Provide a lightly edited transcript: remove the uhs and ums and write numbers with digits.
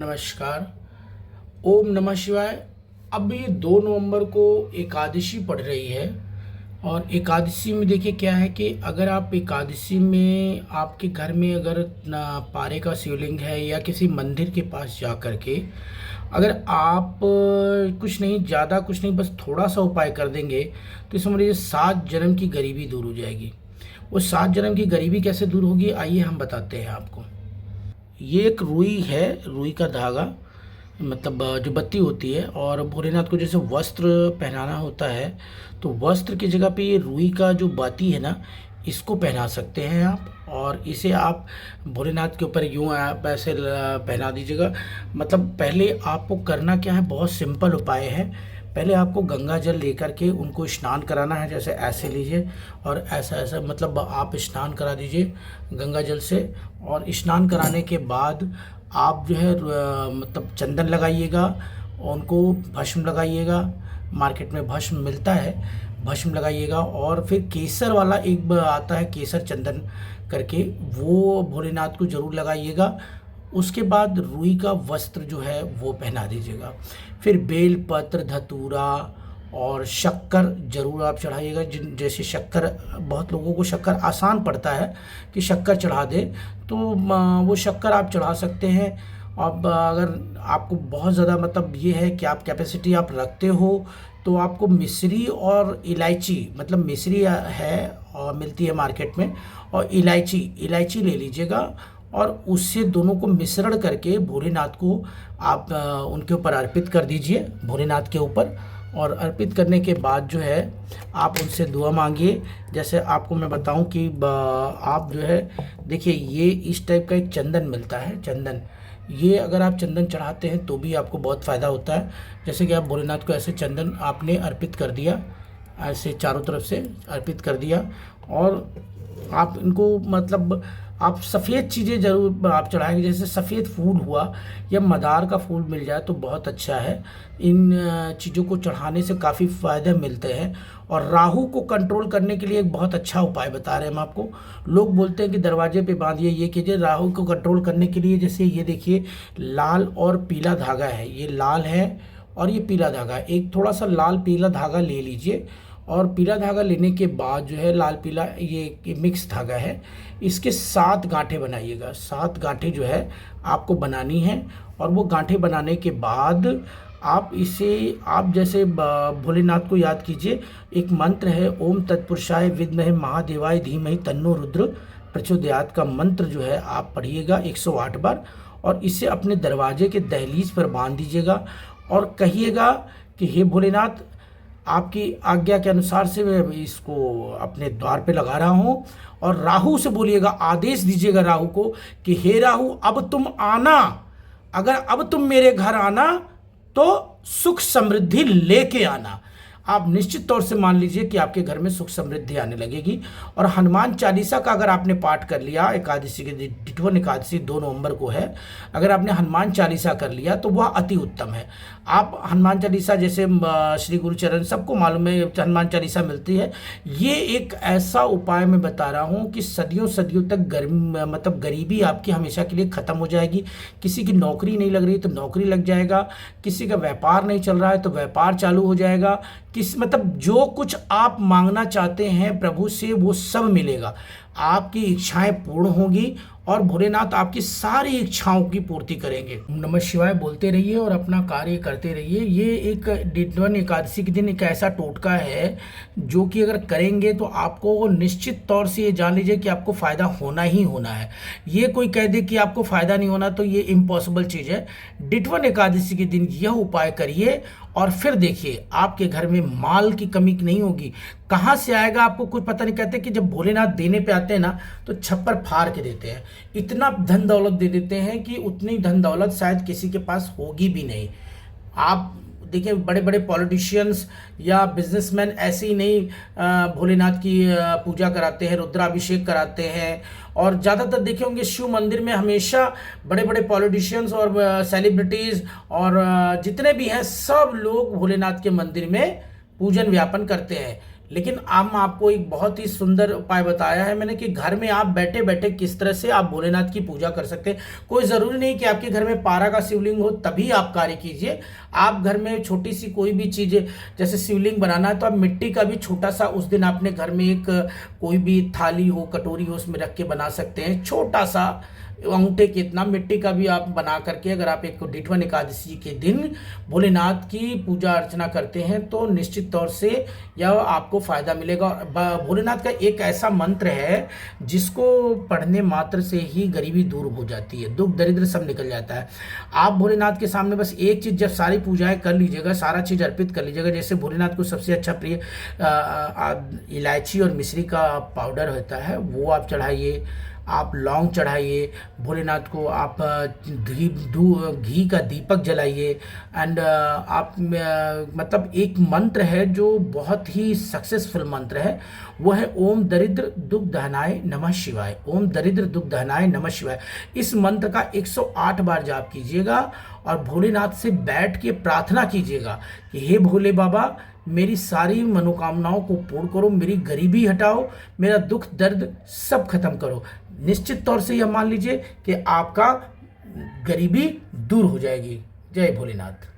नमस्कार। ओम नमः शिवाय। अब ये 2 नवंबर को एकादशी पड़ रही है और एकादशी में देखिए क्या है कि अगर आप एकादशी में आपके घर में अगर ना पारे का शिवलिंग है या किसी मंदिर के पास जा कर के अगर आप कुछ नहीं, ज़्यादा कुछ नहीं, बस थोड़ा सा उपाय कर देंगे तो समझिए 7 जन्म की गरीबी दूर हो जाएगी। वो 7 जन्म की गरीबी कैसे दूर होगी, आइए हम बताते हैं आपको। ये एक रुई है, रुई का धागा, मतलब जो बत्ती होती है, और भोलेनाथ को जैसे वस्त्र पहनाना होता है तो वस्त्र की जगह पे ये रुई का जो बाती है ना, इसको पहना सकते हैं आप। और इसे आप भोलेनाथ के ऊपर यूँ आप ऐसे पहना दीजिएगा। मतलब पहले आपको करना क्या है, बहुत सिंपल उपाय है। पहले आपको गंगा जल लेकर के उनको स्नान कराना है। जैसे ऐसे लीजिए और ऐसा ऐसा, मतलब आप स्नान करा दीजिए गंगा जल से। और स्नान कराने के बाद आप जो है मतलब चंदन लगाइएगा, उनको भस्म लगाइएगा। मार्केट में भस्म मिलता है, भस्म लगाइएगा। और फिर केसर वाला एक आता है, केसर चंदन करके, वो भोलेनाथ को जरूर लगाइएगा। उसके बाद रुई का वस्त्र जो है वो पहना दीजिएगा। फिर बेल पत्र, धतूरा और शक्कर जरूर आप चढ़ाइएगा। जिन जैसे शक्कर, बहुत लोगों को शक्कर आसान पड़ता है कि शक्कर चढ़ा दे, तो वो शक्कर आप चढ़ा सकते हैं। अब अगर आपको बहुत ज़्यादा मतलब ये है कि आप कैपेसिटी आप रखते हो, तो आपको मिश्री और इलायची, मतलब मिश्री है और मिलती है मार्केट में, और इलायची इलायची ले लीजिएगा। और उससे दोनों को मिश्रण करके भोलेनाथ को आप उनके ऊपर अर्पित कर दीजिए, भोलेनाथ के ऊपर। और अर्पित करने के बाद जो है आप उनसे दुआ मांगिए। जैसे आपको मैं बताऊं कि आप जो है देखिए, ये इस टाइप का एक चंदन मिलता है, चंदन। ये अगर आप चंदन चढ़ाते हैं तो भी आपको बहुत फ़ायदा होता है। जैसे कि आप भोलेनाथ को ऐसे चंदन आपने अर्पित कर दिया, ऐसे चारों तरफ से अर्पित कर दिया। और आप इनको मतलब आप सफ़ेद चीज़ें ज़रूर आप चढ़ाएंगे। जैसे सफ़ेद फूल हुआ या मदार का फूल मिल जाए तो बहुत अच्छा है। इन चीज़ों को चढ़ाने से काफ़ी फ़ायदे मिलते हैं। और राहु को कंट्रोल करने के लिए एक बहुत अच्छा उपाय बता रहे हैं हम आपको। लोग बोलते हैं कि दरवाजे पे बांधिए, ये कीजिए। राहु को कंट्रोल करने के लिए जैसे ये देखिए, लाल और पीला धागा है, ये लाल है और ये पीला धागा है। एक थोड़ा सा लाल पीला धागा ले लीजिए। और पीला धागा लेने के बाद जो है लाल पीला ये मिक्स धागा है, इसके 7 गांठें बनाइएगा। 7 गांठें जो है आपको बनानी है। और वो गांठें बनाने के बाद आप इसे आप जैसे भोलेनाथ को याद कीजिए। एक मंत्र है, ओम तत्पुरुषाय विद्महे महादेवाय धीमहि तन्नो रुद्र प्रचोदयात का मंत्र जो है आप पढ़िएगा 108 बार। और इसे अपने दरवाजे के दहलीज पर बांध दीजिएगा और कहिएगा कि हे भोलेनाथ, आपकी आज्ञा के अनुसार से मैं इसको अपने द्वार पे लगा रहा हूँ। और राहु से बोलिएगा, आदेश दीजिएगा राहु को कि हे राहु, अब तुम आना। अगर अब तुम मेरे घर आना तो सुख समृद्धि लेके आना। आप निश्चित तौर से मान लीजिए कि आपके घर में सुख समृद्धि आने लगेगी। और हनुमान चालीसा का अगर आपने पाठ कर लिया एकादशी के दिन, टिटवन एकादशी 2 नवंबर को है, अगर आपने हनुमान चालीसा कर लिया तो वह अति उत्तम है। आप हनुमान चालीसा जैसे श्री गुरुचरण सबको मालूम है हनुमान चालीसा मिलती है। ये एक ऐसा उपाय मैं बता रहा हूँ कि सदियों सदियों तक मतलब गरीबी आपकी हमेशा के लिए ख़त्म हो जाएगी। किसी की नौकरी नहीं लग रही तो नौकरी लग जाएगा, किसी का व्यापार नहीं चल रहा है तो व्यापार चालू हो जाएगा। मतलब जो कुछ आप मांगना चाहते हैं प्रभु से वो सब मिलेगा। आपकी इच्छाएं पूर्ण होंगी और भोलेनाथ आपकी सारी इच्छाओं की पूर्ति करेंगे। नमः शिवाय बोलते रहिए और अपना कार्य करते रहिए। ये एक टिटवन एकादशी के दिन एक ऐसा टोटका है जो कि अगर करेंगे तो आपको निश्चित तौर से ये जान लीजिए कि आपको फ़ायदा होना ही होना है। ये कोई कह दे कि आपको फ़ायदा नहीं होना तो ये इम्पॉसिबल चीज़ है। टिटवन एकादशी के दिन यह उपाय करिए और फिर देखिए आपके घर में माल की कमी नहीं होगी। कहाँ से आएगा आपको कुछ पता नहीं। कहते कि जब भोलेनाथ देने पे आते हैं ना तो छप्पर फाड़ के देते हैं। इतना धन दौलत दे देते हैं कि उतनी धन दौलत शायद किसी के पास होगी भी नहीं। आप देखिए, बड़े बड़े पॉलिटिशियंस या बिजनेसमैन ऐसे ही नहीं भोलेनाथ की पूजा कराते हैं, रुद्राभिषेक कराते हैं। और ज़्यादातर देखे होंगे शिव मंदिर में हमेशा बड़े बड़े पॉलिटिशियंस और सेलिब्रिटीज़ और जितने भी हैं सब लोग भोलेनाथ के मंदिर में पूजन व्यापन करते हैं। लेकिन हम आपको एक बहुत ही सुंदर उपाय बताया है मैंने कि घर में आप बैठे बैठे किस तरह से आप भोलेनाथ की पूजा कर सकते हैं। कोई ज़रूरी नहीं कि आपके घर में पारा का शिवलिंग हो तभी आप कार्य कीजिए। आप घर में छोटी सी कोई भी चीज़, जैसे शिवलिंग बनाना है तो आप मिट्टी का भी छोटा सा उस दिन अपने घर में एक कोई भी थाली हो, कटोरी हो, उसमें रख के बना सकते हैं। छोटा सा अंगूठे के इतना मिट्टी का भी आप बना करके अगर आप एक डिठवन एकादशी के दिन भोलेनाथ की पूजा अर्चना करते हैं तो निश्चित तौर से यह आपको फायदा मिलेगा। भोलेनाथ का एक ऐसा मंत्र है जिसको पढ़ने मात्र से ही गरीबी दूर हो जाती है, दुख दरिद्र सब निकल जाता है। आप भोलेनाथ के सामने बस एक चीज़, जब सारी पूजाएं कर लीजिएगा, सारा चीज़ अर्पित कर लीजिएगा, जैसे भोलेनाथ को सबसे अच्छा प्रिय इलायची और मिश्री का पाउडर होता है वो आप चढ़ाइए, आप लौंग चढ़ाइए, भोलेनाथ को आप घी का दीपक जलाइए। एंड आप मतलब एक मंत्र है जो बहुत ही सक्सेसफुल मंत्र है, वो है ओम दरिद्र दुख दहनाय नमः शिवाय। ओम दरिद्र दुख दहनाय नमः शिवाय। इस मंत्र का 108 बार जाप कीजिएगा और भोलेनाथ से बैठ के प्रार्थना कीजिएगा कि हे भोले बाबा, मेरी सारी मनोकामनाओं को पूर्ण करो, मेरी गरीबी हटाओ, मेरा दुख दर्द सब खत्म करो। निश्चित तौर से यह मान लीजिए कि आपका गरीबी दूर हो जाएगी। जय भोलेनाथ।